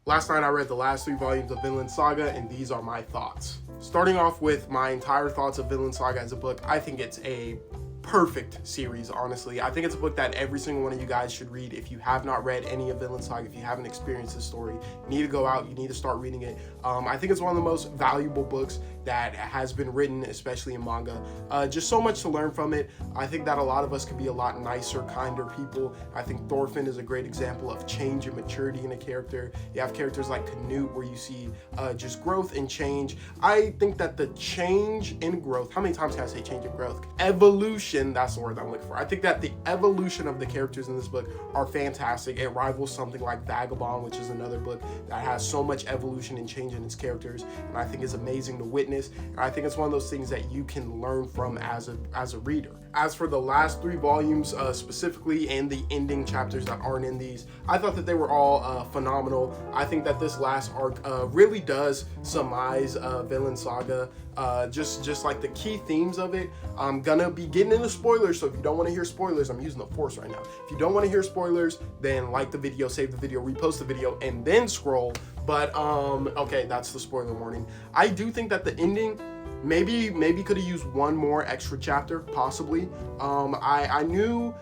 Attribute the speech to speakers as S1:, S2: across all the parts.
S1: Last night I read the last 3 volumes of Vinland Saga, and these are my thoughts. Starting off with my entire thoughts of Vinland Saga as a book, I think it's a perfect series, honestly. I think it's a book that every single one of you guys should read. If you have not read any of Vinland Saga, if you haven't experienced this story, you need to go out, you need to start reading it. I think it's one of the most valuable books that has been written, especially in manga. Just so much to learn from it. I think that a lot of us could be a lot nicer, kinder people. I think Thorfinn is a great example of change and maturity in a character. You have characters like Canute, where you see just growth and change. I think that the change and growth, how many times can I say change and growth? Evolution, that's the word I'm looking for. I think that the evolution of the characters in this book are fantastic. It rivals something like Vagabond, which is another book that has so much evolution and change in its characters, and I think is amazing to witness. And I think it's one of those things that you can learn from as a reader. As for the last 3 volumes specifically, and the ending chapters that aren't in these, I thought that they were all phenomenal. I think that this last arc really does surmise Vinland Saga, just like the key themes of it. I'm gonna be getting into spoilers, so if you don't want to hear spoilers, I'm using the force right now. If you don't want to hear spoilers, then like the video, save the video, repost the video, and then scroll. But okay, that's the spoiler warning. I do think that the ending maybe could have used one more extra chapter, possibly. I knew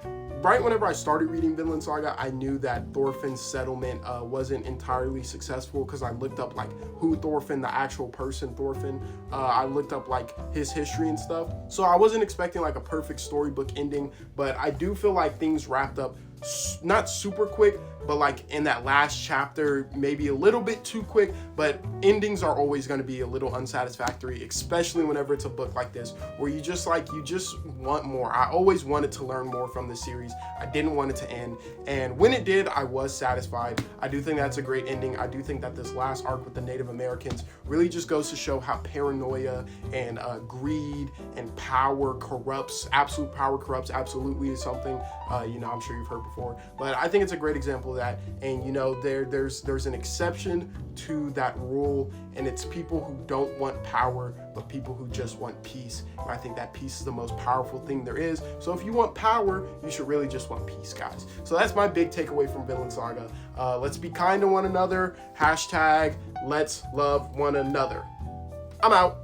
S1: right whenever I started reading Vinland Saga, I knew that Thorfinn's settlement wasn't entirely successful, because I looked up like who Thorfinn, the actual person Thorfinn, I looked up like his history and stuff. So I wasn't expecting like a perfect storybook ending, but I do feel like things wrapped up not super quick, but like in that last chapter, maybe a little bit too quick. But endings are always going to be a little unsatisfactory, especially whenever it's a book like this, where you just want more. I always wanted to learn more from this series. I didn't want it to end, and when it did, I was satisfied. I do think that's a great ending. I do think that this last arc with the Native Americans really just goes to show how paranoia and greed and power corrupts. Absolute power corrupts absolutely is something I'm sure you've heard before. But I think it's a great example of that. And there's an exception to that rule, and it's people who don't want power, but people who just want peace. And I think that peace is the most powerful thing there is. So if you want power, you should really just want peace, guys. So that's my big takeaway from Vinland Saga. Let's be kind to one another. # let's love one another. I'm out.